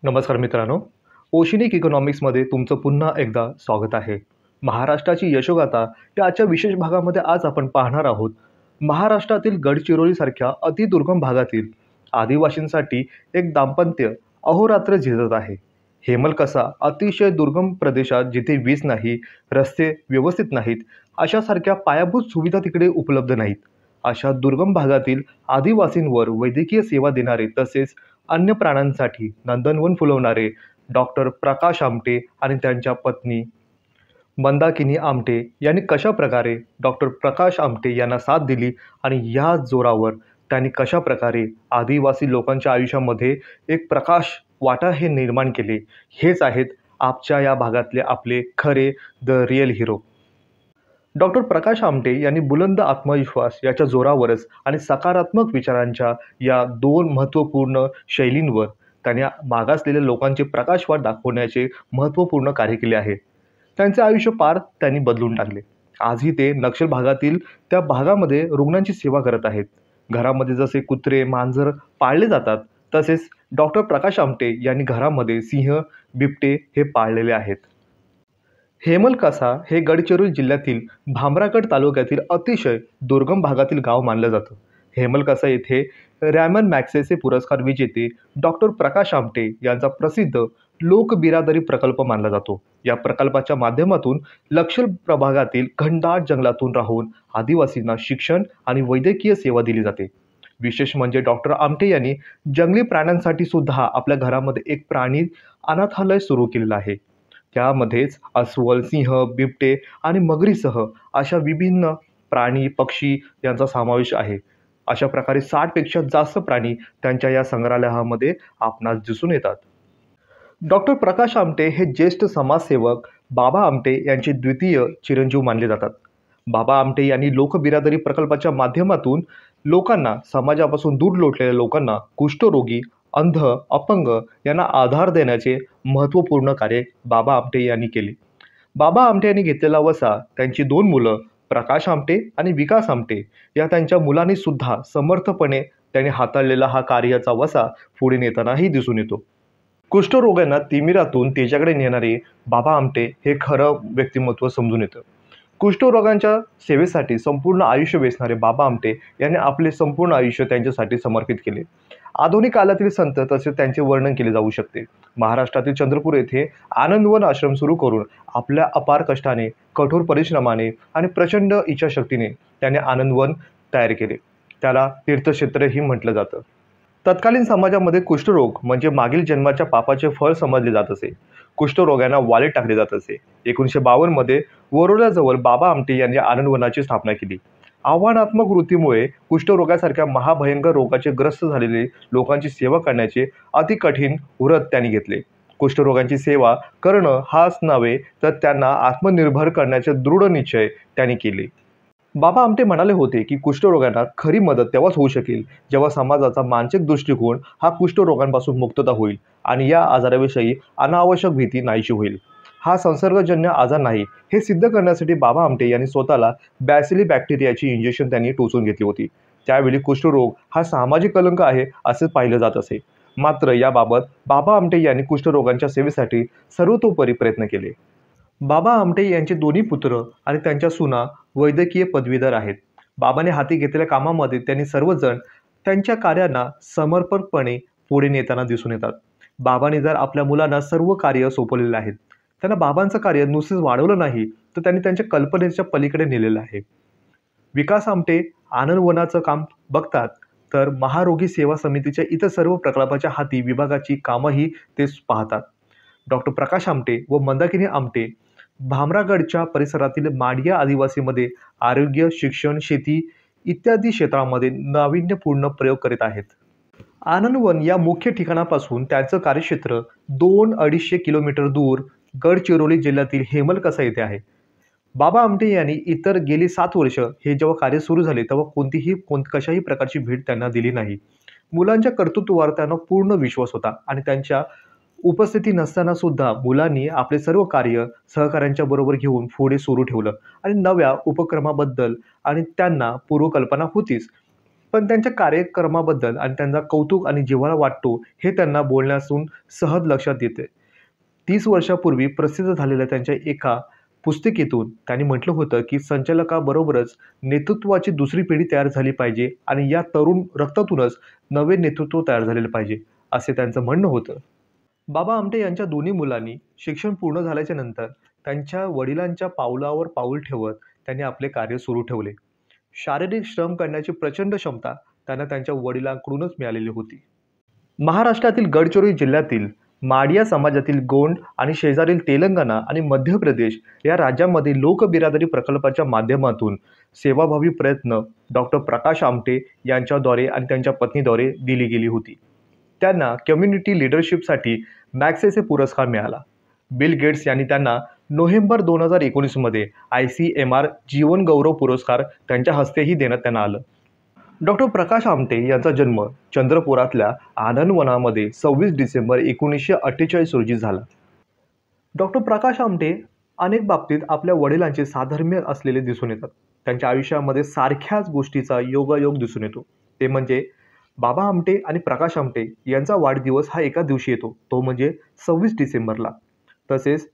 नमस्कार मित्रांनो. ओशिनिक इकॉनॉमिक्समध्ये तुमचं पुन्हा एकदा स्वागत आहे. महाराष्ट्राची यशोगाथा या आजच्या विशेष भागामध्ये आज आपण पाहणार आहोत. महाराष्ट्रातील गडचिरोलीसारख्या अतिदुर्गम भागातील आदिवासींसाठी एक दाम्पत्य अहोरात्र झिजत आहे. हेमलकसा अतिशय दुर्गम प्रदेशात जिथे वीज नाही, रस्ते व्यवस्थित नाहीत, अशासारख्या पायाभूत सुविधा तिकडे उपलब्ध नाहीत. अशा दुर्गम भागातील आदिवासींवर वैद्यकीय सेवा देणारे तसेच अन्य प्राण्यांसाठी नंदनवन फुलवणारे डॉक्टर प्रकाश आमटे आणि त्यांच्या पत्नी मंदाकिनी आमटे यांनी कशा प्रकारे डॉक्टर प्रकाश आमटे यांना साथ दिली आणि या जोरावर त्यांनी कशा प्रकारे आदिवासी लोकांच्या आयुष्यामध्ये एक प्रकाश वाटा हे निर्माण केले, हेच आहेत आजच्या या भागातले आपले खरे the real hero. Doctor Prakash Amte यांनी बुलंद आत्मविश्वास याच्या जोरावरच आणि सकारात्मक विचारांच्या या दोन महत्त्वपूर्ण शैलींवर त्यांनी मागासलेल्या लोकांचे प्रकाशवाट दाखवण्याचे महत्त्वपूर्ण कार्य केले आहे. त्यांचे आयुष्य पार त्यांनी बदलून टाकले. आजही ते नक्षल भागातील त्या भागामध्ये रुग्णांची सेवा करत आहेत. घरामध्ये जसे कुत्रे मांजर पाळले जातात तसेच डॉक्टर प्रकाश आमटे यांनी घरामध्ये सिंह बिबटे हे पाळलेले आहेत. हेमलकसा हे गडचिरोली जिल्ह्यातील भामरागड तालुक्यातील अतिशय दुर्गम भागातील गाव मानलं जातं. हेमलकसा येथे रॅमन मॅग्सेसे पुरस्कार विजेते डॉक्टर प्रकाश आमटे यांचा प्रसिद्ध लोकबिरादरी प्रकल्प मानला जातो. या प्रकल्पाच्या माध्यमातून नक्षल प्रभागातील घनदाट जंगलातून राहून आदिवासींना शिक्षण आणि वैद्यकीय सेवा दिली जाते. विशेष म्हणजे डॉक्टर आमटे यांनी जंगली प्राण्यांसाठी सुद्धा आपल्या घरामध्ये एक प्राणी अनाथालय सुरू केलेलं आहे. त्यामध्येच अस्वल, सिंह, बिबटे आणि मगरीसह अशा विभिन्न प्राणी पक्षी यांचा समावेश आहे. अशा प्रकारे 60 पेक्षा जास्त प्राणी त्यांच्या या संग्रहालयामध्ये आपणास दिसून येतात. डॉक्टर प्रकाश आमटे हे ज्येष्ठ समाजसेवक बाबा आमटे यांचे द्वितीय चिरंजीव मानले जातात. बाबा आमटे यांनी लोकबिरादरी प्रकल्पाच्या माध्यमातून लोकांना, समाजापासून दूर लोटलेल्या लोकांना, कुष्ठरोगी, अंध, अपंग यांना आधार देण्याचे महत्त्वपूर्ण कार्य बाबा आमटे यांनी केले. बाबा आमटे यांनी घेतलेला वसा त्यांची 2 मुलं प्रकाश आमटे आणि विकास आमटे या त्यांच्या मुलांनी सुद्धा समर्थपणे त्यांनी हाताळलेला हा कार्याचा वसा पुढे नेतानाही दिसून येतो. कुष्ठरोग्यांना तिमिरातून तेजाकडे नेणारे बाबा आमटे हे खरं व्यक्तिमत्व समजून येतं. कुष्ठरोगांच्या सेवेसाठी संपूर्ण आयुष्य वेचणारे बाबा आमटे यांनी आपले संपूर्ण आयुष्य त्यांच्यासाठी समर्पित केले. आधुनिक काळातील संत तसेच त्यांचे वर्णन केले जाऊ शकते. महाराष्ट्रातील चंद्रपूर येथे आनंदवन आश्रम सुरू करून आपल्या अपार कष्टाने, कठोर परिश्रमाने आणि प्रचंड इच्छाशक्तीने त्याने आनंदवन तयार केले. त्याला तीर्थक्षेत्रही म्हटलं जातं. तत्कालीन समाजामध्ये कुष्ठरोग म्हणजे मागील जन्माच्या पापाचे फळ समजले जात असे. कुष्ठरोग्यांना वालीत टाकले जात असे. 1952 मध्ये वरोल्याजवळ बाबा आमटे यांनी आनंदवनाची स्थापना केली. आव्हानात्मक वृत्तीमुळे कुष्ठरोगासारख्या महाभयंकर रोगाचे ग्रस्त झालेले लोकांची सेवा करण्याचे अतिकठीण व्रत त्यांनी घेतले. कुष्ठरोगांची सेवा करणं हाच नव्हे तर त्यांना आत्मनिर्भर करण्याचे दृढ निश्चय त्यांनी केले. बाबा आमटे म्हणाले होते की कुष्ठरोगांना खरी मदत तेव्हाच होऊ शकेल जेव्हा समाजाचा मानसिक दृष्टिकोन हा कुष्ठरोगांपासून मुक्तता होईल आणि या आजाराविषयी अनावश्यक भीती नाहीशी होईल. हा संसर्गजन्य आजार नाही हे सिद्ध करण्यासाठी बाबा आमटे यांनी स्वतःला बॅसिली बॅक्टेरियाची इंजेक्शन त्यांनी टोचून घेतली होती. त्यावेळी कुष्ठरोग हा सामाजिक कलंक आहे असे पाहिलं जात असे. मात्र याबाबत बाबा आमटे यांनी कुष्ठरोगांच्या सेवेसाठी सर्वतोपरी प्रयत्न केले. बाबा आमटे यांचे दोन्ही पुत्र आणि त्यांच्या सुना वैद्यकीय पदवीधर आहेत. बाबाने हाती घेतलेल्या कामामध्ये त्यांनी सर्वजण त्यांच्या कार्यांना समर्पकपणे पुढे नेताना दिसून येतात. बाबांनी जर आपल्या मुलांना सर्व कार्य सोपवलेले आहेत. त्यांना बाबांचं कार्य नुसतेच वाढवलं नाही तर त्यांनी त्यांच्या कल्पनेच्या पलीकडे नेलेलं आहे. विकास आमटे आनंदवनाचं काम बघतात तर महारोगी सेवा समितीच्या इतर सर्व प्रकल्पाच्या हाती विभागाची कामंही ते पाहतात. डॉक्टर प्रकाश आमटे व मंदाकिनी आमटे भामरागडच्या परिसरातील माडिया आदिवासीमध्ये आरोग्य, शिक्षण, शेती इत्यादी क्षेत्रामध्ये नाविन्यपूर्ण प्रयोग करीत आहेत. आनंदवन या मुख्य ठिकाणापासून त्यांचं कार्यक्षेत्र 200-250 किलोमीटर दूर गडचिरोली जिल्ह्यातील हेमलकसा येथे आहे. बाबा आमटे यांनी इतर गेली 7 वर्ष हे जेव्हा कार्य सुरू झाले तेव्हा कशाही प्रकारची भेट त्यांना दिली नाही. मुलांच्या कर्तृत्वावर त्यांना पूर्ण विश्वास होता आणि त्यांच्या उपस्थिती नसताना सुद्धा मुलांनी आपले सर्व कार्य सहकाऱ्यांच्या बरोबर घेऊन पुढे सुरू ठेवलं आणि नव्या उपक्रमाबद्दल आणि त्यांना पूर्वकल्पना होतीच पण त्यांच्या कार्यक्रमाबद्दल आणि त्यांचा कौतुक आणि जिव्हाळा वाटतो हे त्यांना बोलण्यातून सहज लक्षात येते. 30 वर्षापूर्वी प्रसिद्ध झालेल्या त्यांच्या एका पुस्तिकेतून त्यांनी म्हटलं होतं, की संचालकाबरोबरच नेतृत्वाची दुसरी पिढी तयार झाली पाहिजे आणि या तरुण रक्तातूनच नवे नेतृत्व तयार झालेलं पाहिजे, असे त्यांचं म्हणणं होतं. बाबा आमटे यांच्या दोन्ही मुलांनी शिक्षण पूर्ण झाल्याच्या नंतर त्यांच्या वडिलांच्या पावलावर पाऊल ठेवत त्यांनी आपले कार्य सुरू ठेवले. शारीरिक श्रम करण्याची प्रचंड क्षमता त्यांना त्यांच्या वडिलांकडूनच मिळालेली होती. महाराष्ट्रातील गडचिरोली जिल्ह्यातील माडिया समाजातील गोंड आणि शेजारील तेलंगणा आणि मध्य प्रदेश या राज्यांमध्ये लोकबिरादरी प्रकल्पाच्या माध्यमातून सेवाभावी प्रयत्न डॉक्टर प्रकाश आमटे यांच्याद्वारे आणि त्यांच्या पत्नीद्वारे दिली गेली होती. त्यांना कम्युनिटी लीडरशिपसाठी मॅग्सेसे पुरस्कार मिळाला. बिल गेट्स यांनी त्यांना नोव्हेंबर 2019मध्ये ICMR जीवन गौरव पुरस्कार त्यांच्या हस्तेही देण्यात त्यांना आलं. डॉक्टर प्रकाश आमटे यांचा जन्म चंद्रपुरातल्या आनंदवनामध्ये 26 डिसेंबर 1948 रोजी झाला. डॉक्टर प्रकाश आमटे अनेक बाबतीत आपल्या वडिलांचे साधर्म्य असलेले दिसून येतात. त्यांच्या आयुष्यामध्ये सारख्याच गोष्टीचा योगायोग दिसून येतो. ते म्हणजे बाबा आमटे आणि प्रकाश आमटे यांचा वाढदिवस हा एका दिवशी येतो, तो म्हणजे 26 डिसेंबरला. तसेच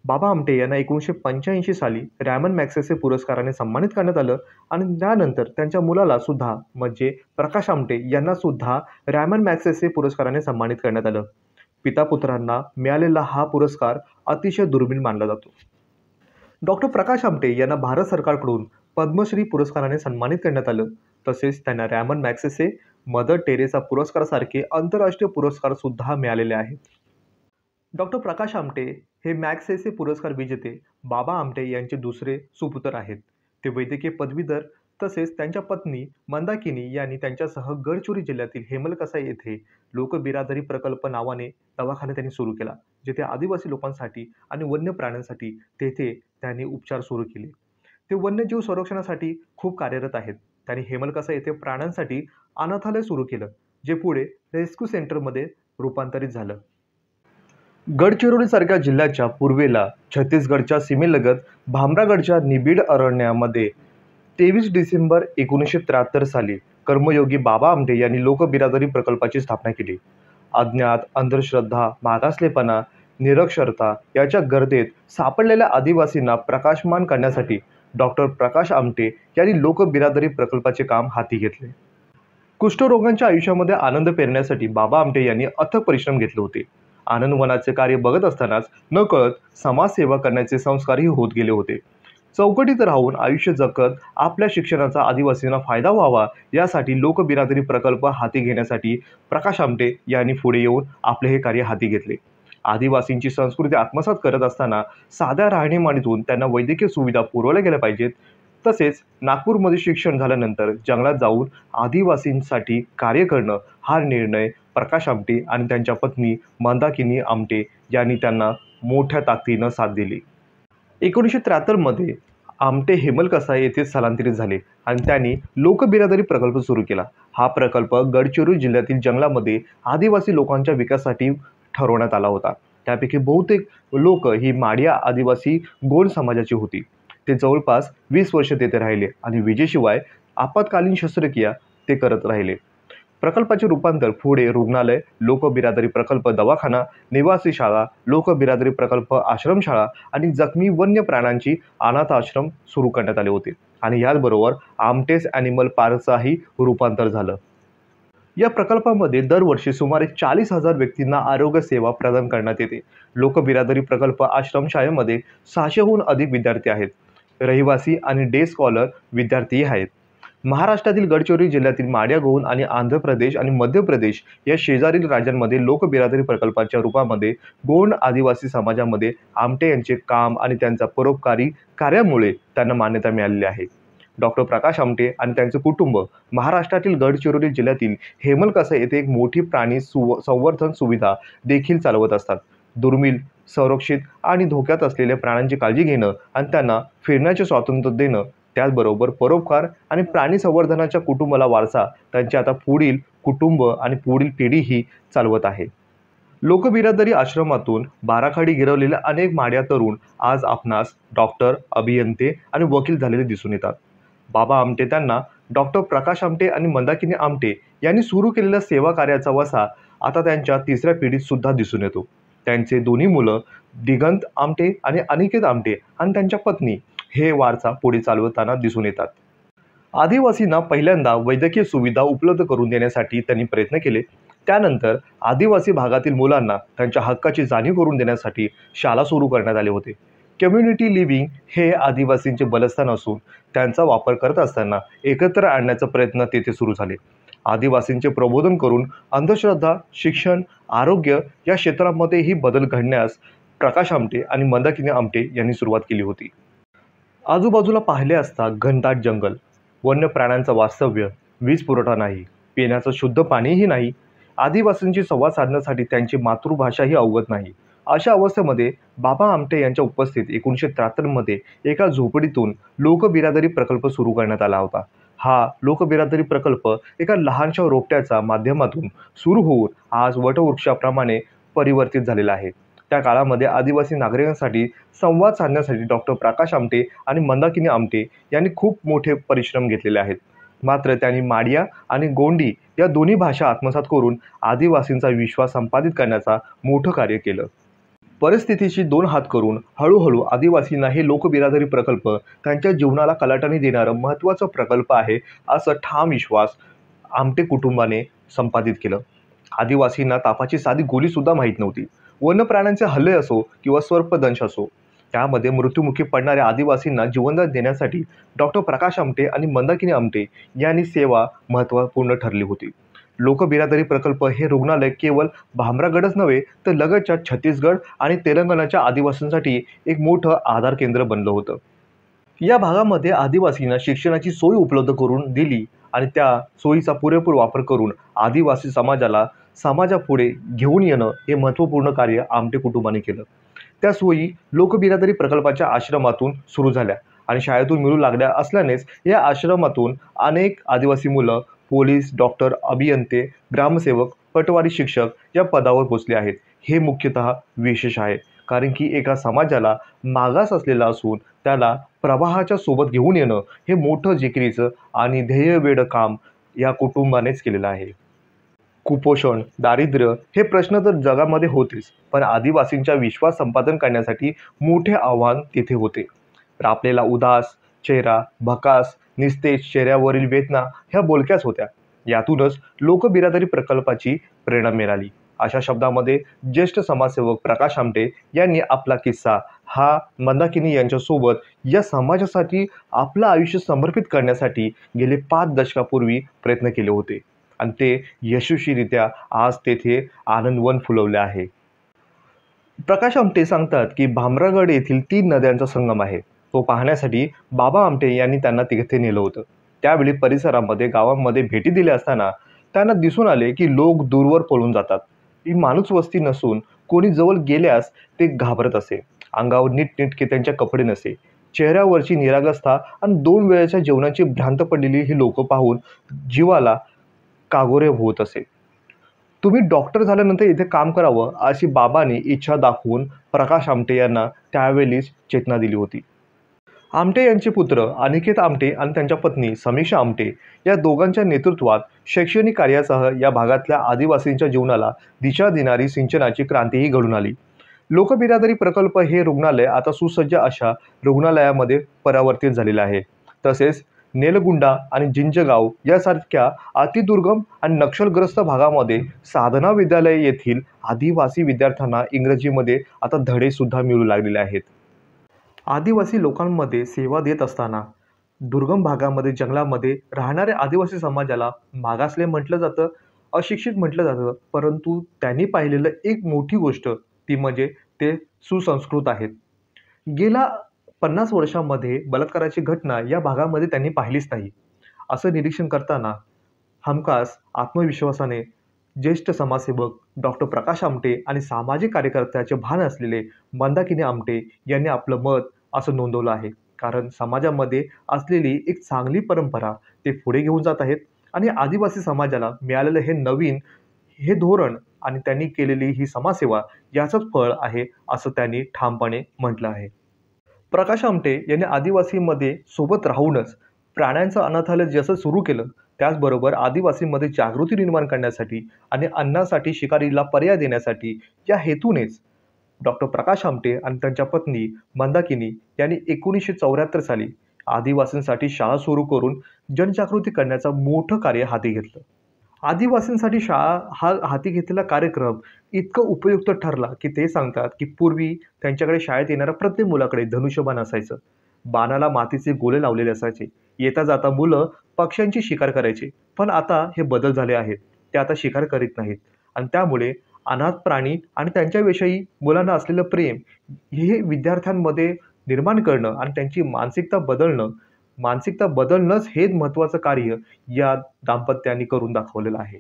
बाबा आमटे यांना 1985 साली रॅमन मॅग्सेसे पुरस्काराने सन्मानित करण्यात आलं आणि त्यानंतर त्यांच्या मुलाला सुद्धा म्हणजे प्रकाश आमटे यांना सुद्धा रॅमन मॅग्सेसे पुरस्काराने सन्मानित करण्यात आलं. पिता पुत्रांना मिळालेला हा पुरस्कार अतिशय दुर्मिळ मानला जातो. डॉक्टर प्रकाश आमटे यांना भारत सरकारकडून पद्मश्री पुरस्काराने सन्मानित करण्यात आलं. तसेच त्यांना रॅमन मॅग्सेसे, मदर टेरेसा पुरस्कारासारखे आंतरराष्ट्रीय पुरस्कार सुद्धा मिळालेले आहेत. डॉक्टर प्रकाश आमटे हे मॅग्सेसे पुरस्कार विजेते बाबा आमटे यांचे दुसरे सुपुत्र आहेत. ते वैद्यकीय पदवीधर. तसेच त्यांच्या पत्नी मंदाकिनी यांनी त्यांच्यासह गडचिरोली जिल्ह्यातील हेमलकसा येथे लोकबिरादरी प्रकल्प नावाने दवाखाना त्यांनी सुरू केला, जिथे आदिवासी लोकांसाठी आणि वन्य प्राण्यांसाठी तेथे त्यांनी उपचार सुरू केले. ते वन्यजीव संरक्षणासाठी खूप कार्यरत आहेत. त्यांनी हेमलकसा येथे प्राण्यांसाठी अनाथालय सुरू केलं, जे पुढे रेस्क्यू सेंटरमध्ये रूपांतरित झालं. गडचिरोलीसारख्या जिल्ह्याच्या पूर्वेला छत्तीसगडच्या सीमेलगत भामरागडच्या निबिड अरण्यामध्ये 23 डिसेंबर 1973 साली कर्मयोगी बाबा आमटे यांनी लोकबिरादरी प्रकल्पाची स्थापना केली. अज्ञात, अंधश्रद्धा, मागासलेपणा, निरक्षरता याच्या गर्दीत सापडलेल्या आदिवासींना प्रकाशमान करण्यासाठी डॉक्टर प्रकाश आमटे यांनी लोकबिरादरी प्रकल्पाचे काम हाती घेतले. कुष्ठरोगांच्या आयुष्यामध्ये आनंद पेरण्यासाठी बाबा आमटे यांनी अथक परिश्रम घेतले होते. आनंदवनाचे कार्य बघत असतानाच नकळत समाजसेवा करण्याचे संस्कारही होत गेले होते. चौकटीत राहून आयुष्य जगत आपल्या शिक्षणाचा आदिवासींना फायदा व्हावा यासाठी लोकबिरादरी प्रकल्प हाती घेण्यासाठी प्रकाश आमटे यांनी पुढे येऊन आपले हे कार्य हाती घेतले. आदिवासींची संस्कृती आत्मसात करत असताना साध्या राहणीमानीतून त्यांना वैद्यकीय सुविधा पुरवल्या गेल्या पाहिजेत. तसेच नागपूरमध्ये शिक्षण झाल्यानंतर जंगलात जाऊन आदिवासींसाठी कार्य करणं हा निर्णय प्रकाश आमटे आणि त्यांच्या पत्नी मंदाकिनी आमटे यांनी त्यांना मोठ्या ताकदीनं साथ दिली. 1973मध्ये आमटे हेमलकसा येथे स्थलांतरित झाले आणि त्यांनी लोकबिरादरी प्रकल्प सुरू केला. हा प्रकल्प गडचिरोली जिल्ह्यातील जंगलामध्ये आदिवासी लोकांच्या विकासासाठी ठरवण्यात आला होता. त्यापैकी बहुतेक लोक ही माडिया आदिवासी गोंड समाजाची होती. ते जवळपास 20 वर्ष तेथे राहिले आणि विजेशिवाय आपत्कालीन शस्त्रक्रिया ते करत राहिले. प्रकल्पाचे रूपांतर पुढे रुग्णालय, लोकबिरादरी प्रकल्प दवाखाना, निवासी शाळा, लोकबिरादरी प्रकल्प आश्रमशाळा आणि जखमी वन्य प्राण्यांची अनाथ आश्रम सुरू करण्यात आले होते आणि याचबरोबर आमटेस ॲनिमल पार्कचाही रूपांतर झालं. या प्रकल्पामध्ये दरवर्षी सुमारे 40,000 व्यक्तींना आरोग्य सेवा प्रदान करण्यात येते. लोकबिरादरी प्रकल्प आश्रमशाळेमध्ये 600हून अधिक विद्यार्थी आहेत. रहिवासी आणि डे स्कॉलर विद्यार्थीही आहेत. महाराष्ट्रातील गडचिरोली जिल्ह्यातील माडिया गोंड आणि आंध्र प्रदेश आणि मध्य प्रदेश या शेजारील राज्यांमध्ये लोकबिरादरी प्रकल्पाच्या रूपामध्ये गोंड आदिवासी समाजामध्ये आमटे यांचे काम आणि त्यांच्या परोपकारी कार्यामुळे त्यांना मान्यता मिळालेली आहे. डॉक्टर प्रकाश आमटे आणि त्यांचे कुटुंब महाराष्ट्रातील गडचिरोली जिल्ह्यातील हेमलकसा येथे एक मोठी प्राणी संवर्धन सुविधा देखील चालवत असतात. दुर्मिळ, संरक्षित आणि धोक्यात असलेल्या प्राण्यांची काळजी घेणं आणि त्यांना फिरण्याचे स्वातंत्र्य देणं, त्याचबरोबर परोपकार आणि प्राणी संवर्धनाच्या कुटुंबाला वारसा त्यांचे आता पुढील कुटुंब आणि पुढील पिढीही चालवत आहे. लोकबिरादरी आश्रमातून बाराखडी गिरवलेल्या अनेक माडिया तरुण आज आपणास डॉक्टर, अभियंते आणि वकील झालेले दिसून येतात. बाबा आमटे त्यांना डॉक्टर प्रकाश आमटे आणि मंदाकिनी आमटे यांनी सुरू केलेल्या सेवा कार्याचा वसा आता त्यांच्या तिसऱ्या पिढीत सुद्धा दिसून येतो. त्यांचे दोन्ही मुलं दिगंत आमटे आणि अनिकेत आमटे आणि त्यांच्या पत्नी हे वारसा पुढे चालवताना दिसून येतात. आदिवासींना पहिल्यांदा वैद्यकीय सुविधा उपलब्ध करून देण्यासाठी त्यांनी प्रयत्न केले. त्यानंतर आदिवासी भागातील मुलांना त्यांच्या हक्काची जाणीव करून देण्यासाठी शाळा सुरू करण्यात आले होते. कम्युनिटी लिव्हिंग हे आदिवासींचे बलस्थान असून त्यांचा वापर करत असताना एकत्र आणण्याचा प्रयत्न तेथे सुरू झाले. आदिवासींचे प्रबोधन करून अंधश्रद्धा, शिक्षण, आरोग्य या क्षेत्रामध्येही बदल घडण्यास प्रकाश आमटे आणि मंदाकिनी आमटे यांनी सुरुवात केली होती. आजूबाजूला पाहिले असता घनदाट जंगल, वन्य प्राण्यांचं वास्तव्य, वीज पुरवठा नाही, पिण्याचं शुद्ध पाणीही नाही, आदिवासींशी संवाद साधण्यासाठी त्यांची मातृभाषाही अवगत नाही. अशा अवस्थेमध्ये बाबा आमटे यांच्या उपस्थित 1973 मध्ये एका झोपडीतून लोकबिरादरी प्रकल्प सुरू करण्यात आला होता. हा लोकबिरादरी प्रकल्प एका लहानशा रोपट्याच्या माध्यमातून सुरू होऊन आज वटवृक्षाप्रमाणे परिवर्तित झालेला आहे. त्या काळामध्ये आदिवासी नागरिकांसाठी संवाद साधण्यासाठी डॉक्टर प्रकाश आमटे आणि मंदाकिनी आमटे यांनी खूप मोठे परिश्रम घेतलेले आहेत. मात्र त्यांनी माडिया आणि गोंडी या दोन्ही भाषा आत्मसात करून आदिवासींचा विश्वास संपादित करण्याचा मोठं कार्य केलं. परिस्थितीशी दोन हात करून हळूहळू आदिवासींना हे लोकबिरादरी प्रकल्प त्यांच्या जीवनाला कलाटणी देणारं महत्त्वाचा प्रकल्प आहे असं ठाम विश्वास आमटे कुटुंबाने संपादित केलं. आदिवासींना तापाची साधी गोळीसुद्धा माहीत नव्हती. वन्य प्राण्यांचे हल्ले असो किंवा सर्पदंश असो, त्यामध्ये मृत्युमुखी पडणाऱ्या आदिवासींना जीवनदान देण्यासाठी डॉक्टर प्रकाश आमटे आणि मंदाकिनी आमटे यांनी सेवा महत्त्वपूर्ण ठरली होती. लोकबिरादरी प्रकल्प हे रुग्णालय केवळ भामरागडच नव्हे तर लगतच्या छत्तीसगड आणि तेलंगणाच्या आदिवासींसाठी एक मोठं आधार केंद्र बनलं होतं. या भागामध्ये आदिवासींना शिक्षणाची सोय उपलब्ध करून दिली आणि त्या सोयीचा पुरेपूर वापर करून आदिवासी समाजाला समाजापुढे घेऊन येणं हे महत्त्वपूर्ण कार्य आमटे कुटुंबाने केलं. त्या सोयी लोकबिरादरी प्रकल्पाच्या आश्रमातून सुरू झाल्या आणि शाळेतून मिळू लागल्या असल्यानेच या आश्रमातून अनेक आदिवासी मुलं पोलीस, डॉक्टर, अभियंते, ग्रामसेवक, पटवारी शिक्षक या पदावर पोचले आहेत. हे मुख्यतः विशेष आहे, कारण की एका समाजाला मागास असलेला असून त्याला प्रवाहाच्या सोबत घेऊन येणं हे मोठं जिकिरीचं आणि ध्येयवेडं काम या कुटुंबानेच केलेलं आहे. कुपोषण, दारिद्र्य हे प्रश्न तर जगामध्ये होतेच, पण आदिवासींचा विश्वास संपादन करण्यासाठी मोठे आव्हान तिथे होते. रापलेला उदास चेहरा, भकास, निस्तेज चेहऱ्यावरील वेदना ह्या बोलक्याच होत्या. यातूनच लोकबिरादरी प्रकल्पाची प्रेरणा मिळाली. अशा शब्दामध्ये ज्येष्ठ समाजसेवक प्रकाश आमटे यांनी आपला किस्सा हा मंदाकिनी यांच्यासोबत या समाजासाठी आपलं आयुष्य समर्पित करण्यासाठी गेले 5 दशकापूर्वी प्रयत्न केले होते आणि ते यशस्वीरित्या आज तेथे आनंदवन फुलवले आहे. प्रकाश आमटे सांगतात की भामरागड येथील 3 नद्यांचा संगम आहे. तो पाहण्यासाठी बाबा आमटे यांनी त्यांना तिथे नेलं होतं. त्यावेळी परिसरामध्ये गावांमध्ये भेटी दिल्या असताना त्यांना दिसून आले की लोक दूरवर पळून जातात. ही माणूस वस्ती नसून कोणी जवळ गेल्यास ते घाबरत असे. अंगावर नीटनेटके त्यांच्या कपडे नसे. चेहऱ्यावरची निरागसता आणि 2 वेळेच्या जेवणाची भ्रांत पडलेली ही लोक पाहून जीवाला कागोरे होत असे. तुम्ही डॉक्टर झाल्यानंतर इथे काम करावं अशी बाबांनी इच्छा दाखवून प्रकाश आमटे यांना त्यावेळीच चेतना दिली होती. आमटे यांचे पुत्र अनिकेत आमटे आणि त्यांच्या पत्नी समीक्षा आमटे या दोघांच्या नेतृत्वात शैक्षणिक कार्यासह या भागातल्या आदिवासींच्या जीवनाला दिशा देणारी सिंचनाची क्रांतीही घडून आली. लोकबिरादरी प्रकल्प हे रुग्णालय आता सुसज्ज अशा रुग्णालयामध्ये परावर्तित झालेलं आहे. तसेच नेलगुंडा आणि जिंजगाव यासारख्या अतिदुर्गम आणि नक्षलग्रस्त भागामध्ये साधना विद्यालय येथील आदिवासी विद्यार्थ्यांना इंग्रजीमध्ये आता धडेसुद्धा मिळू लागलेले आहेत. आदिवासी लोकांमध्ये सेवा देत असताना दुर्गम भागामध्ये जंगलामध्ये राहणाऱ्या आदिवासी समाजाला मागासले म्हटलं जातं, अशिक्षित म्हटलं जातं, परंतु त्यांनी पाहिलेलं एक मोठी गोष्ट ती म्हणजे ते सुसंस्कृत आहेत. गेल्या 50 वर्षांमध्ये बलात्काराची घटना या भागामध्ये त्यांनी पाहिलीच नाही. असं निरीक्षण करताना हमखास आत्मविश्वासाने ज्येष्ठ समाजसेवक डॉक्टर प्रकाश आमटे आणि सामाजिक कार्यकर्त्याचे भान असलेले मंदाकिनी आमटे यांनी आपलं मत असं नोंदवलं आहे. कारण समाजामध्ये असलेली एक चांगली परंपरा ते पुढे घेऊन जात आहेत आणि आदिवासी समाजाला मिळालेलं हे नवीन हे धोरण आणि त्यांनी केलेली ही समाजसेवा याचंच फळ आहे असं त्यांनी ठामपणे म्हटलं आहे. प्रकाश आमटे यांनी आदिवासीमध्ये सोबत राहूनच प्राण्यांचं अनाथालय जसं सुरू केलं, त्याचबरोबर आदिवासींमध्ये जागृती निर्माण करण्यासाठी आणि अन्नासाठी शिकारीला पर्याय देण्यासाठी या हेतूनेच डॉक्टर प्रकाश आमटे आणि त्यांच्या पत्नी मंदाकिनी यांनी 1974 साली आदिवासींसाठी शाळा सुरू करून जनजागृती करण्याचं मोठं कार्य हाती घेतलं. आदिवासींसाठी शाळा हा हाती घेतलेला कार्यक्रम इतकं उपयुक्त ठरला, की ते सांगतात, की पूर्वी त्यांच्याकडे शाळेत येणाऱ्या प्रत्येक मुलाकडे धनुष्यबाण असायचं. बाणाला मातीचे गोले लावलेले असायचे. येता जाता मुलं पक्ष्यांची शिकार करायचे. पण आता हे बदल झाले आहेत. ते आता शिकार करीत नाहीत आणि त्यामुळे अनाथ प्राणी आणि त्यांच्याविषयी मुलांना असलेलं प्रेम हे विद्यार्थ्यांमध्ये निर्माण करणं आणि त्यांची मानसिकता बदलणंच हे महत्त्वाचं कार्य या दाम्पत्याने करून दाखवलेलं आहे.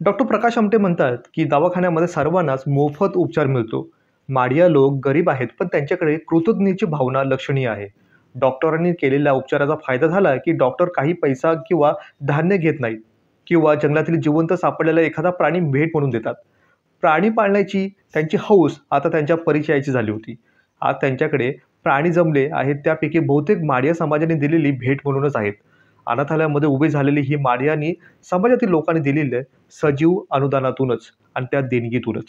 डॉक्टर प्रकाश आमटे म्हणतात, की दवाखान्यामध्ये सर्वांनाच मोफत उपचार मिळतो. माडिया लोक गरीब आहेत, पण त्यांच्याकडे कृतज्ञतेची भावना लक्षणीय आहे. डॉक्टरांनी केलेल्या उपचाराचा फायदा झाला, की डॉक्टर काही पैसा किंवा धान्य घेत नाहीत किंवा जंगलातील जिवंत सापडलेला एखादा प्राणी भेट म्हणून देतात. प्राणी पाळण्याची त्यांची हौस आता त्यांच्या परिचयाची झाली होती. आज त्यांच्याकडे प्राणी जमले आहेत, त्यापैकी बहुतेक माडिया समाजाने दिलेली भेट म्हणूनच आहेत. अनाथालयामध्ये उभी झालेली ही माडियानी समाजातील लोकांनी दिलेल्या सजीव अनुदानातूनच आणि त्या देणगीतूनच.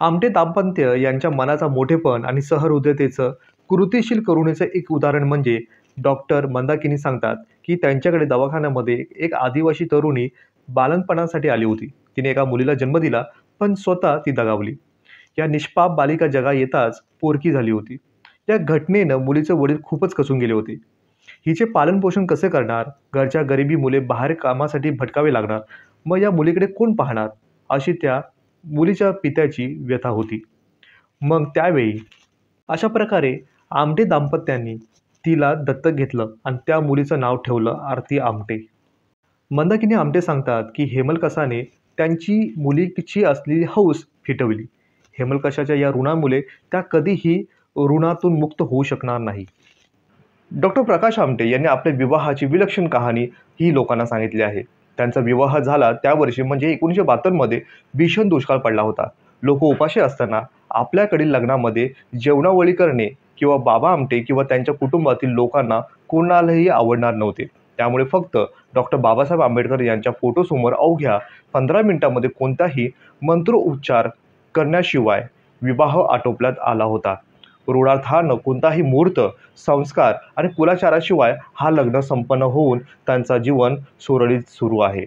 आमटे दाम्पत्य यांच्या मनाचा मोठेपण आणि सहृदयतेचं कृतिशील करुणेचं एक उदाहरण म्हणजे डॉक्टर मंदाकिनी सांगतात, की त्यांच्याकडे दवाखान्यामध्ये एक आदिवासी तरुणी बालंतपणासाठी आली होती. तिने एका मुलीला जन्म दिला, पण स्वतः ती दगावली. या निष्पाप बालिका जगा येताच पोरकी झाली होती. या घटनेनं मुलीचे वडील खूपच खचून गेले होते. हिचे पालनपोषण कसे करणार? घरच्या गरिबी मुले बाहेर कामासाठी भटकावे लागणार. मग या मुलीकडे कोण पाहणार? अशी त्या मुलीच्या पित्याची व्यथा होती. मग त्यावेळी अशा प्रकारे आमटे दाम्पत्यांनी तिला दत्तक घेतलं आणि त्या मुलीचं नाव ठेवलं आरती आमटे. मंदाकिनी आमटे सांगतात, की हेमलकसाने त्यांची मुलीची असलेली हौस फिटवली. हेमलकसाच्या या ऋणामुळे त्या कधीही ऋणातून मुक्त होऊ शकणार नाही. डॉक्टर प्रकाश आमटे यांनी आपल्या विवाहाची विलक्षण कहाणी ही लोकांना सांगितली आहे. त्यांचा विवाह झाला त्या वर्षी म्हणजे 1972 मध्ये भीषण दुष्काळ पडला होता. लोक उपाशी असताना आपल्याकडील लग्नामध्ये जेवणावळी करणे किंवा बाबा आमटे किंवा त्यांच्या कुटुंबातील लोकांना कोणालाही आवडणार नव्हते. त्यामुळे फक्त डॉक्टर बाबासाहेब आंबेडकर यांच्या फोटोसमोर अवघ्या 15 मिनिटांमध्ये कोणताही मंत्रोच्चार करण्याशिवाय विवाह आटोपल्यात आला होता. ऋणार्थानं कोणताही मुहूर्त, संस्कार आणि कुलाचाराशिवाय हा लग्न संपन्न होऊन त्यांचा जीवन सुरळीत सुरू आहे.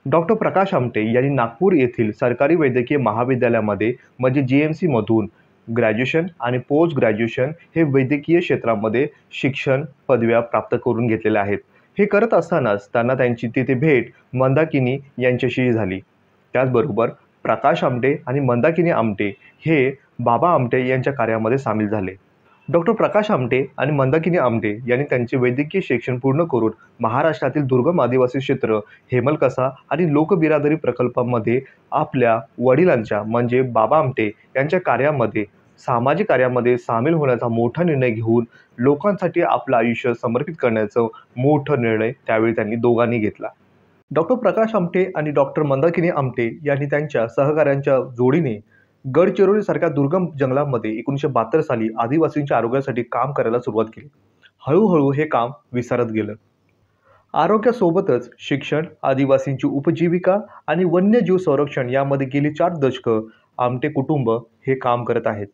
डॉक्टर प्रकाश आमटे यांनी नागपूर येथील सरकारी वैद्यकीय महाविद्यालयामध्ये म्हणजे GMCमधून ग्रॅज्युएशन आणि पोस्ट ग्रॅज्युएशन हे वैद्यकीय क्षेत्रामध्ये शिक्षण पदव्या प्राप्त करून घेतलेल्या आहेत. हे करत असतानाच त्यांना त्यांची तिथे भेट मंदाकिनी यांच्याशी झाली. त्याचबरोबर प्रकाश आमटे आणि मंदाकिनी आमटे हे बाबा आमटे यांच्या कार्यामध्ये सामील झाले. डॉक्टर प्रकाश आमटे आणि मंदाकिनी आमटे यांनी त्यांचे वैद्यकीय शिक्षण पूर्ण करून महाराष्ट्रातील दुर्गम आदिवासी क्षेत्र, हेमलकसा आणि लोकबिरादरी प्रकल्पामध्ये आपल्या वडिलांच्या म्हणजे बाबा आमटे यांच्या कार्यामध्ये सामाजिक कार्यामध्ये सामील होण्याचा मोठा निर्णय घेऊन लोकांसाठी आपलं आयुष्य समर्पित करण्याचा मोठा निर्णय त्यावेळी त्यांनी दोघांनी घेतला. डॉक्टर प्रकाश आमटे आणि डॉक्टर मंदाकिनी आमटे यांनी त्यांच्या सहकाऱ्यांच्या जोडीने गडचिरोलीसारख्या दुर्गम जंगलामध्ये 1972 साली आदिवासींच्या आरोग्यासाठी काम करायला सुरुवात केली. हळूहळू हे काम विस्तारत गेलं. आरोग्यासोबतच शिक्षण, आदिवासींची उपजीविका आणि वन्यजीव संरक्षण यामध्ये गेली 4 दशकं आमटे कुटुंब हे काम करत आहेत.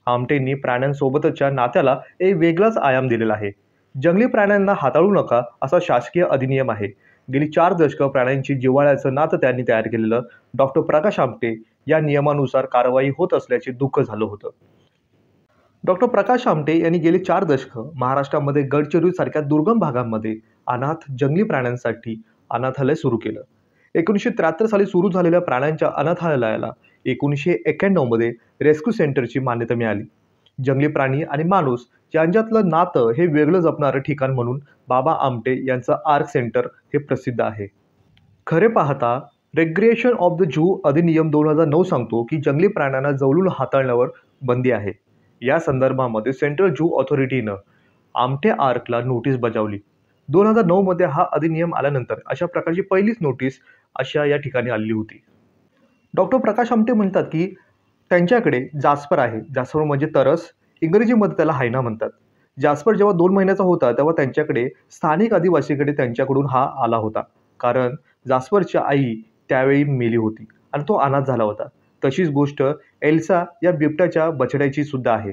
आमटेंनी प्राण्यांसोबतच्या नात्याला एक वेगळाच आयाम दिलेला आहे. जंगली प्राण्यांना हाताळू नका असा शासकीय अधिनियम आहे. गेली 4 दशकं प्राण्यांची जिव्हाळ्याचं नातं त्यांनी तयार केलेलं. डॉक्टर प्रकाश आमटे या नियमानुसार कारवाई होत असल्याचे दुःख झालं होतं. डॉक्टर प्रकाश आमटे यांनी गेली 4 दशकं महाराष्ट्रामध्ये गडचिरोलीसारख्या दुर्गम भागांमध्ये अनाथ जंगली प्राण्यांसाठी अनाथालय सुरू केलं. 1973 साली सुरू झालेल्या प्राण्यांच्या अनाथालयाला 1991 मध्ये रेस्क्यू सेंटरची मान्यता मिळाली. जंगली प्राणी आणि माणूस यांच्यातलं नातं हे वेगळं जपणारं ठिकाण म्हणून बाबा आमटे यांचं आर्क सेंटर हे प्रसिद्ध आहे. खरे पाहता रेग्रेशन ऑफ द जू अधिनियम 2009 सांगतो, की जंगली प्राण्यांना जवळून हाताळण्यावर बंदी आहे. या संदर्भामध्ये सेंट्रल जू ऑथॉरिटीनं आमटे आर्कला नोटीस बजावली. 2009 मध्ये हा अधिनियम आल्यानंतर अशा प्रकारची पहिलीच नोटीस या ठिकाणी आलेली होती. डॉक्टर प्रकाश आमटे म्हणतात, की त्यांच्याकडे जास्पर आहे. जास्पर म्हणजे तरस, इंग्रजीमध्ये त्याला हायना म्हणतात. जास्पर जेव्हा 2 महिन्याचा होता तेव्हा त्यांच्याकडे स्थानिक आदिवासीकडे त्यांच्याकडून हा आला होता. कारण जास्परची आई त्यावेळी मेली होती आणि तो अनाथ झाला होता. तशीच गोष्ट एल्सा या बिबट्याच्या बछड्याची सुद्धा आहे.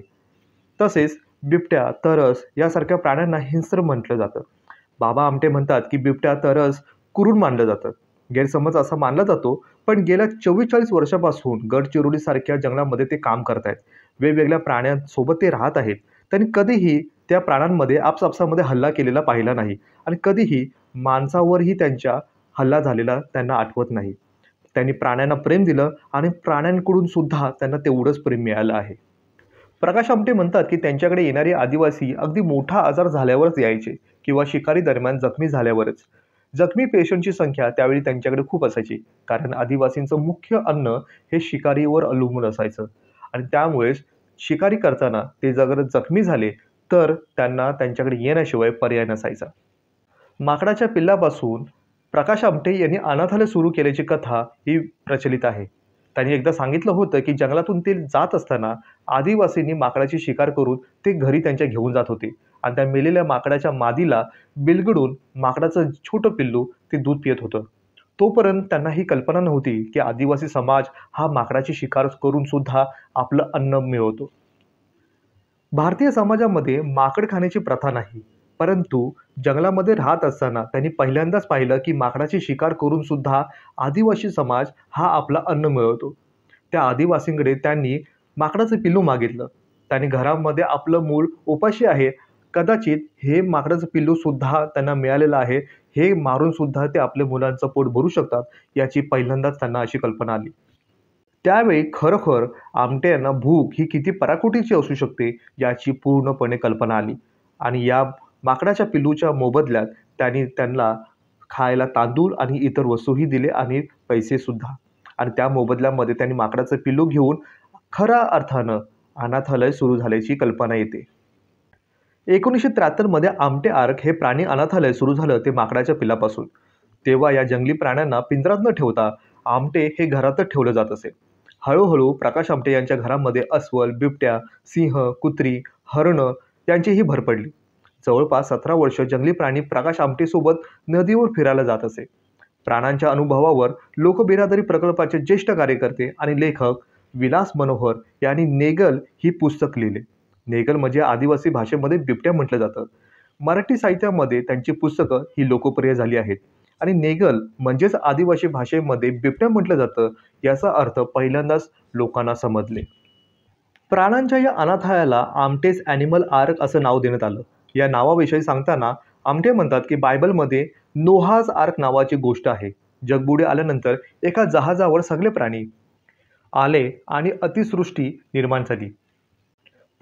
तसेच बिबट्या, तरस यासारख्या प्राण्यांना हिंस्र म्हटलं जातं. बाबा आमटे म्हणतात की बिबट्या, तरस कुरूप मानलं जातं. गैरसमज असा मानला जातो, पण गेल्या 44 वर्षापासून गडचिरोलीसारख्या जंगलामध्ये ते काम करतायत. वेगवेगळ्या प्राण्यांसोबत ते राहत आहेत. त्यांनी कधीही त्या प्राण्यांमध्ये आपसापसामध्ये हल्ला केलेला पाहिला नाही आणि कधीही माणसावरही त्यांच्या हल्ला झालेला त्यांना आठवत नाही. त्यांनी प्राण्यांना प्रेम दिलं आणि प्राण्यांकडून सुद्धा त्यांना तेवढंच प्रेम मिळालं आहे. प्रकाश आमटे म्हणतात की त्यांच्याकडे येणारे आदिवासी अगदी मोठा आजार झाल्यावरच यायचे किंवा शिकारी दरम्यान जखमी झाल्यावरच. जखमी पेशंटची संख्या त्यावेळी त्यांच्याकडे खूप असायची, कारण आदिवासींचं मुख्य अन्न हे शिकारीवर अवलंबून असायचं आणि त्यामुळेच शिकारी करताना ते जर जखमी झाले तर त्यांना त्यांच्याकडे येण्याशिवाय पर्याय नसायचा. माकडाच्या पिल्लापासून प्रकाश आमटे यांनी अनाथालय सुरू केल्याची कथा ही प्रचलित आहे. त्यांनी एकदा सांगितलं होतं की जंगलातून ते जात असताना आदिवासींनी माकडाची शिकार करून ते घरी त्यांच्या घेऊन जात होते आणि त्या मेलेल्या माकडाच्या मादीला बिलगडून माकडाचं छोटं पिल्लू ते दूध पित होतं. तोपर्यंत त्यांना ही कल्पना नव्हती की आदिवासी समाज हा माकडाची शिकार करून सुद्धा आपलं अन्न मिळवतो. भारतीय समाजामध्ये माकड खाण्याची प्रथा नाही, परंतु जंगलामध्ये राहत असताना त्यांनी पहिल्यांदाच पाहिलं की माकडाची शिकार करून सुद्धा आदिवासी समाज हा आपला अन्न मिळवतो. त्या आदिवासींकडे त्यांनी माकडाचं पिल्लू मागितलं. त्यांनी घरामध्ये आपलं मूल उपाशी आहे, कदाचित हे माकडाचं पिल्लू सुद्धा त्यांना मिळालेलं आहे, हे मारून सुद्धा ते आपल्या मुलांचं पोट भरू शकतात, याची पहिल्यांदाच त्यांना अशी कल्पना आली. त्यावेळी खरोखर आमटे यांना भूक ही किती पराकोटीची असू शकते याची पूर्णपणे कल्पना आली आणि या माकडाच्या पिल्लूच्या मोबदल्यात त्यांनी त्यांना खायला तांदूळ आणि इतर वस्तूही दिले आणि पैसेसुद्धा. आणि त्या मोबदल्यामध्ये त्यांनी माकडाचं पिल्लू घेऊन खऱ्या अर्थानं अनाथालय सुरू झाल्याची कल्पना येते. 1973 मध्ये आमटे आर्क हे प्राणी अनाथालय सुरू झालं ते माकडाच्या पिल्लापासून. तेव्हा या जंगली प्राण्यांना पिंजरात न ठेवता आमटे हे घरातच ठेवलं जात असे. हळूहळू प्रकाश आमटे यांच्या घरामध्ये अस्वल, बिबट्या, सिंह, कुत्री, हरणं यांचीही भर पडली. जवळपास 17 वर्ष जंगली प्राणी प्रकाश आमटेसोबत नदीवर फिरायला जात असे. प्राण्यांच्या अनुभवावर लोकबिरादरी प्रकल्पाचे ज्येष्ठ कार्यकर्ते आणि लेखक विलास मनोहर यांनी नेगल ही पुस्तक लिहिले. नेगल म्हणजे आदिवासी भाषेमध्ये बिबट्या म्हटलं जातं. मराठी साहित्यामध्ये त्यांची पुस्तकं ही लोकप्रिय झाली आहेत आणि नेगल म्हणजेच आदिवासी भाषेमध्ये बिबट्या म्हटलं जातं याचा अर्थ पहिल्यांदाच लोकांना समजले. प्राण्यांच्या या अनाथालयाला आमटेस ॲनिमल आर्क असं नाव देण्यात आलं. या नावाविषयी सांगताना आमटे म्हणतात की बायबलमध्ये नोहाज आर्क नावाची गोष्ट आहे. जगबुडी आल्यानंतर एका जहाजावर सगळे प्राणी आले आणि अतिसृष्टी निर्माण झाली.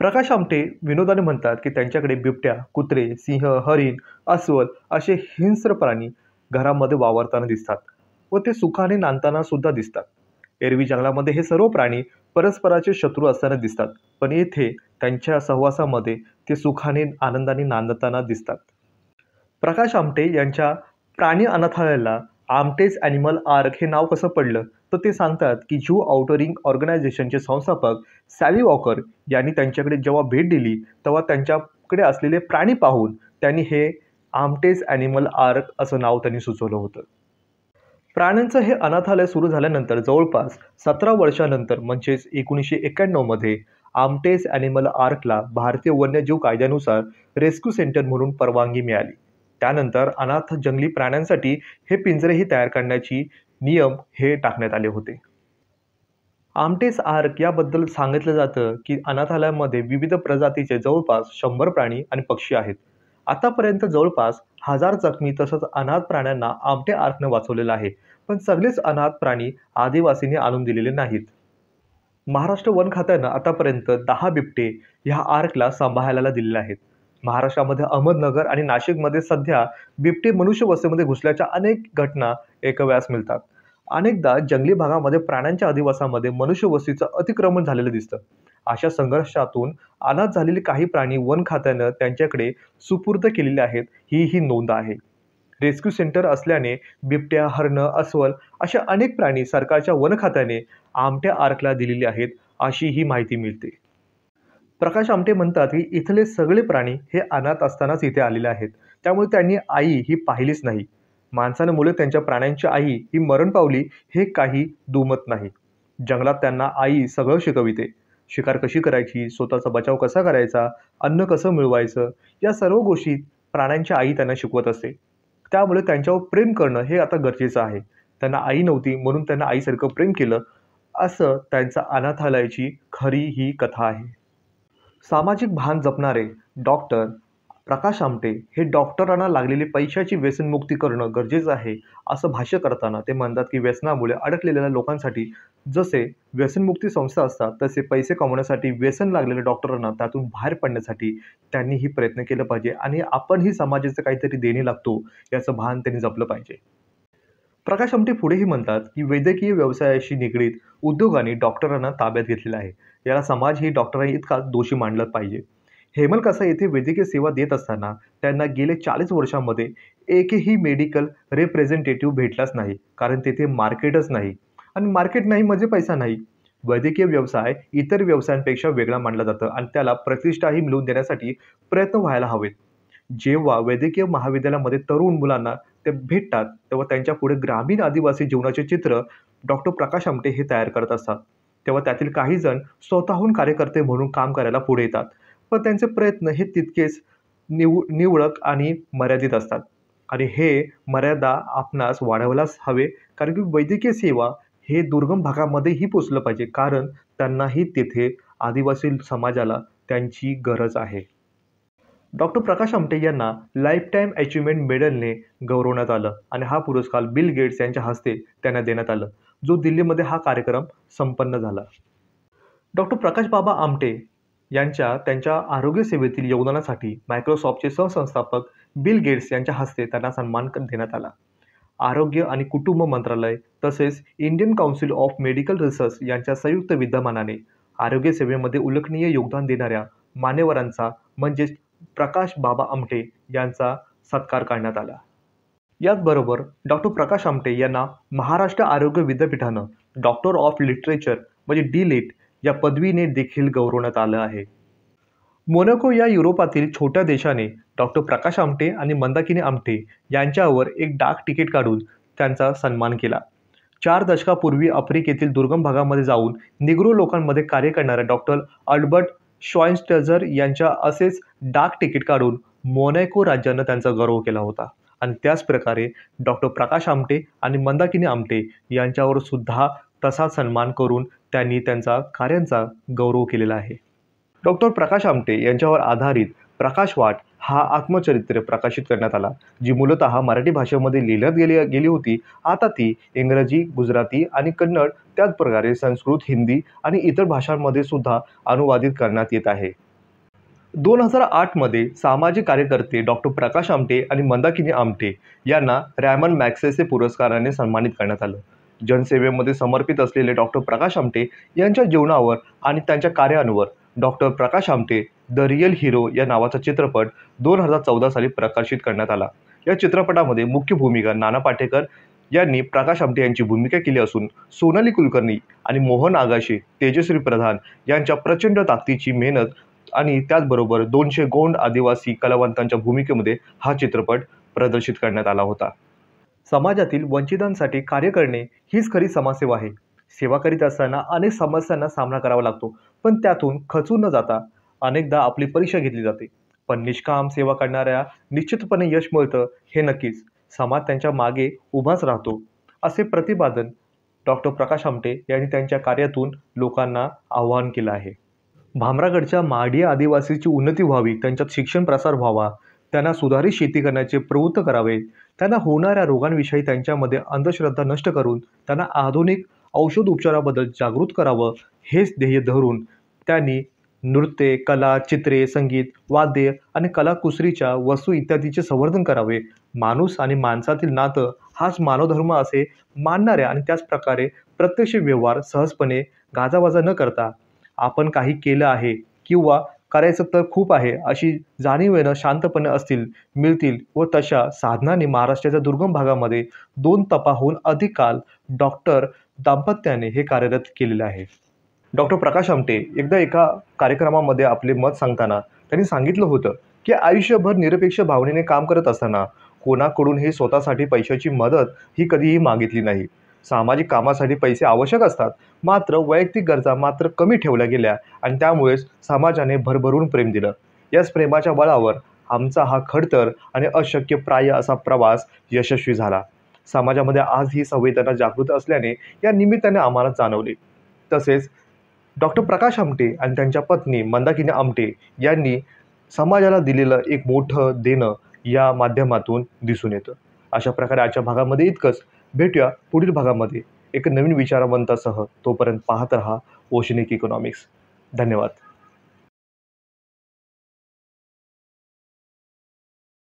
प्रकाश आमटे विनोदाने म्हणतात की त्यांच्याकडे बिबट्या, कुत्रे, सिंह, हरिण, अस्वल असे हिंस्र प्राणी घरामध्ये वावरताना दिसतात व ते सुखाने नांदताना सुद्धा दिसतात. एरवी जंगलामध्ये हे सर्व प्राणी परस्पराचे शत्रू असताना दिसतात, पण येथे त्यांच्या सहवासामध्ये ते सुखाने आनंदाने नांदताना दिसतात. प्रकाश आमटे यांच्या प्राणी अनाथालयाला आमटेस ॲनिमल आर्क हे नाव कसं पडलं तर ते सांगतात की झू आउटरिंग ऑर्गनायझेशनचे संस्थापक सॅली वॉकर यांनी त्यांच्याकडे जेव्हा भेट दिली तेव्हा त्यांच्याकडे असलेले प्राणी पाहून त्यांनी हे आमटेस ॲनिमल आर्क असं नाव त्यांनी सुचवलं होतं. प्राण्यांचं हे अनाथालय सुरू झाल्यानंतर जवळपास 17 वर्षानंतर म्हणजेच 1991 मध्ये आमटेस ॲनिमल आर्कला भारतीय वन्यजीव कायद्यानुसार रेस्क्यू सेंटर म्हणून परवानगी मिळाली. त्यानंतर अनाथ जंगली प्राण्यांसाठी हे पिंजरेही तयार करण्याची नियम हे टाकण्यात आले होते. आमटेस आर्क याबद्दल सांगितलं जातं की अनाथालयामध्ये विविध प्रजातीचे जवळपास 100 प्राणी आणि पक्षी आहेत. आतापर्यंत जवळपास 1000 जखमी तसंच अनाथ प्राण्यांना आमटे आर्कनं वाचवलेलं आहे, पण सगळेच अनाथ प्राणी आदिवासींनी आणून दिलेले नाहीत. महाराष्ट्र वन खात्यानं आतापर्यंत 10 बिबटे ह्या आर्कला सांभाळायला दिलेले आहेत. महाराष्ट्रामध्ये अहमदनगर आणि नाशिकमध्ये सध्या बिबटे मनुष्यवस्तीमध्ये घुसल्याच्या अनेक घटना ऐकावयास मिळतात. अनेकदा जंगली भागामध्ये प्राण्यांच्या अधिवासामध्ये मनुष्यवस्तीचं अतिक्रमण झालेलं दिसतं. अशा संघर्षातून अनाथ झालेले काही प्राणी वन खात्यानं त्यांच्याकडे सुपूर्द केलेले आहेत, ही नोंद आहे. रेस्क्यू सेंटर असल्याने बिबट्या, हरणं, अस्वल अशा अनेक प्राणी सरकारच्या वन खात्याने आमट्या आर्कला दिलेले आहेत, अशी ही माहिती मिळते. प्रकाश आमटे म्हणतात, की इथले सगळे प्राणी हे अनाथ असतानाच इथे आलेले आहेत. त्यामुळे त्यांनी आई ही पाहिलीच नाही. माणसाने मुले त्यांच्या प्राण्यांची आई ही मरण पावली हे काही दुमत नाही. जंगलात त्यांना आई सगळं शिकविते. शिकार कशी करायची, स्वतःचा बचाव कसा करायचा, अन्न कसं मिळवायचं, या सर्व गोष्टी प्राण्यांची आई त्यांना शिकवत असते. त्यामुळे त्यांच्यावर प्रेम करणं हे आता गरजेचं आहे. त्यांना आई नव्हती म्हणून त्यांना आईसारखं प्रेम केलं, असं त्यांच्या अनाथालयाची खरी ही कथा आहे. सामाजिक भान जपणारे डॉक्टर प्रकाश आमटे हे डॉक्टरांना लागलेली पैशाची व्यसनमुक्ती करणं गरजेचं आहे, असं भाष्य करताना ते म्हणतात, की व्यसनामुळे अडकलेल्या लोकांसाठी जसे व्यसनमुक्ती संस्था असतात, तसे पैसे कमवण्यासाठी व्यसन लागलेल्या डॉक्टरांना त्यातून बाहेर पडण्यासाठी त्यांनीही प्रयत्न केला पाहिजे आणि आपणही समाजाचं काहीतरी देणे लागतो, याचं भान त्यांनी जपलं पाहिजे. प्रकाश आमटे पुढेही म्हणतात, की वैद्यकीय व्यवसायाशी निगडीत उद्योगांनी डॉक्टरांना ताब्यात घेतलेलं आहे. याला समाजही डॉक्टरांनी इतकाच दोषी मानलं पाहिजे. हेमलकसा येथे वैद्यकीय सेवा देत असताना त्यांना गेले 40 वर्षांमध्ये एकही मेडिकल रिप्रेझेंटेटिव्ह भेटलाच नाही. कारण तेथे मार्केटच नाही आणि मार्केट नाही म्हणजे पैसा नाही. वैद्यकीय व्यवसाय इतर व्यवसायांपेक्षा वेगळा मानला जातं आणि त्याला प्रतिष्ठाही मिळवून देण्यासाठी प्रयत्न व्हायला हवेत. जेव्हा वैद्यकीय महाविद्यालयामध्ये तरुण मुलांना ते भेटतात, तेव्हा त्यांच्यापुढे ग्रामीण आदिवासी जीवनाचे चित्र डॉक्टर प्रकाश आमटे हे तयार करत असतात. तेव्हा त्यातील काही जण स्वतःहून कार्यकर्ते म्हणून काम करायला पुढे येतात. पण त्यांचे प्रयत्न हे तितकेच निवडक आणि मर्यादित असतात. आणि हे मर्यादा आपणास वाढवायलाच हवे, कारण की वैद्यकीय सेवा हे दुर्गम भागामध्येही पोचलं पाहिजे, कारण त्यांनाही तिथे आदिवासी समाजाला त्यांची गरज आहे. डॉक्टर प्रकाश आमटे यांना लाईफटाईम अचीव्हमेंट मेडलने गौरवण्यात आलं आणि हा पुरस्कार बिल गेट्स यांच्या हस्ते त्यांना देण्यात आलं, जो दिल्लीमध्ये हा कार्यक्रम संपन्न झाला. डॉक्टर प्रकाश बाबा आमटे यांच्या त्यांच्या आरोग्य सेवेतील योगदानासाठी मायक्रोसॉफ्टचे सहसंस्थापक बिल गेट्स यांच्या हस्ते त्यांना सन्मान देण्यात आला. आरोग्य आणि कुटुंब मंत्रालय तसेच Indian council of medical research यांच्या संयुक्त विद्यमानाने आरोग्य सेवेमध्ये उल्लेखनीय योगदान देणाऱ्या मान्यवरांचा म्हणजेच प्रकाश बाबा आमटे यांचा सत्कार करण्यात आला. याचबरोबर डॉक्टर प्रकाश आमटे यांना महाराष्ट्र आरोग्य विद्यापीठानं डॉक्टर ऑफ लिटरेचर म्हणजे डी.लिट या पदवीने देखील गौरवण्यात आलं आहे. मोनाको या युरोपातील छोट्या देशाने डॉक्टर प्रकाश आमटे आणि मंदाकिनी आमटे यांच्यावर एक डाक तिकीट काढून त्यांचा सन्मान केला. 4 दशकापूर्वी आफ्रिकेतील दुर्गम भागामध्ये जाऊन निग्रो लोकांमध्ये कार्य करणाऱ्या डॉक्टर अल्बर्ट श्वाइनस्टर्जर यांच्या असेच डाक तिकीट काढून मोनॅको राज्यानं त्यांचा गौरव केला होता आणि त्याच प्रकारे डॉक्टर प्रकाश आमटे आणि मंदाकिनी आमटे यांच्यावर सुद्धा तसा सन्मान करून त्यांनी त्यांचा कार्यांचा गौरव केलेला आहे. डॉक्टर प्रकाश आमटे यांच्यावर आधारित प्रकाशवाट हा आत्मचरित्र प्रकाशित करण्यात आला, जी मूलतः मराठी भाषेमध्ये लिहिण्यात गेली होती. आता ती इंग्रजी, गुजराती आणि कन्नड, त्याचप्रकारे संस्कृत, हिंदी आणि इतर भाषांमध्ये सुद्धा अनुवादित करण्यात येत आहे. 2008 मध्ये सामाजिक कार्यकर्ते डॉक्टर प्रकाश आमटे आणि मंदाकिनी आमटे यांना रॅमन मॅग्सेसे पुरस्काराने सन्मानित करण्यात आलं. जनसेवेमध्ये समर्पित असलेले डॉक्टर प्रकाश आमटे यांच्या जीवनावर आणि त्यांच्या कार्यांवर doctor Prakash Amte the real hero या नावाचा चित्रपट 2014 साली प्रकाशित करण्यात आला. या चित्रपटामध्ये मुख्य भूमिका नाना पाटेकर यांनी प्रकाश आमटे यांची भूमिका केली असून सोनाली कुलकर्णी आणि मोहन आगाशे, तेजश्री प्रधान यांच्या प्रचंड ताकदीची मेहनत आणि त्याचबरोबर 200 गोंड आदिवासी कलावंतांच्या भूमिकेमध्ये हा चित्रपट प्रदर्शित करण्यात आला होता. समाजातील वंचितांसाठी कार्य करणे हीच खरी समाजसेवा आहे. सेवा करीत असताना अनेक समस्यांना सामना करावा लागतो, पण त्यातून खचून न जाता अनेकदा आपली परीक्षा घेतली जाते. पण निष्काम सेवा करणाऱ्या निश्चितपणे यश मिळतं हे नक्कीच. समाज त्यांच्या मागे उभाच राहतो, असे प्रतिपादन डॉक्टर प्रकाश आमटे यांनी त्यांच्या कार्यातून लोकांना आवाहन केलं आहे. भामरागडच्या माडीया आदिवासीची उन्नती व्हावी, त्यांच्यात शिक्षण प्रसार व्हावा, त्यांना सुधारित शेती करण्याचे प्रवृत्त करावे, त्यांना होणाऱ्या रोगांविषयी त्यांच्यामध्ये अंधश्रद्धा नष्ट करून त्यांना आधुनिक औषध उपचाराबद्दल जागृत करावं, हेच ध्येय धरून त्यांनी नृत्य, कला, चित्रे, संगीत, वाद्य आणि कलाकुसरीच्या वस्तू इत्यादीचे संवर्धन करावे. माणूस आणि माणसातील नातं हाच मानवधर्म असे मानणाऱ्या आणि त्याचप्रकारे प्रत्यक्ष व्यवहार सहजपणे गाजावाजा न करता आपण काही केलं आहे किंवा करायचं तर खूप आहे अशी जाणीवेनं शांतपणे मिळतील व तशा साधनांनी महाराष्ट्राच्या दुर्गम भागामध्ये 2 तपाहून अधिक काल डॉक्टर दाम्पत्याने हे कार्यरत केलेले आहे. डॉक्टर प्रकाश आमटे एकदा एका कार्यक्रमामध्ये आपले मत सांगताना त्यांनी सांगितलं होतं, की आयुष्यभर निरपेक्ष भावनेने काम करत असताना कोणाकडूनही स्वतःसाठी पैशाची मदत ही कधीही मागितली नाही. सामाजिक कामासाठी पैसे आवश्यक असतात, मात्र वैयक्तिक गरजा मात्र कमी ठेवल्या गेल्या आणि त्यामुळेच समाजाने भरभरून प्रेम दिलं. याच प्रेमाच्या बळावर आमचा हा खडतर आणि अशक्य प्राय असा प्रवास यशस्वी झाला. समाजामध्ये आज ही संवेदना जागृत असल्याने या निमित्ताने आम्हाला जाणवले. तसेच डॉक्टर प्रकाश आमटे आणि त्यांच्या पत्नी मंदाकिनी आमटे यांनी समाजाला दिलेलं एक मोठं देणं या माध्यमातून दिसून येतं. अशा प्रकारे आजच्या भागामध्ये इतकंच. भेटूया पुढील भागामध्ये एक नवीन विचारवंतासह. तोपर्यंत पाहत रहा ओशनिक इकॉनॉमिक्स. धन्यवाद.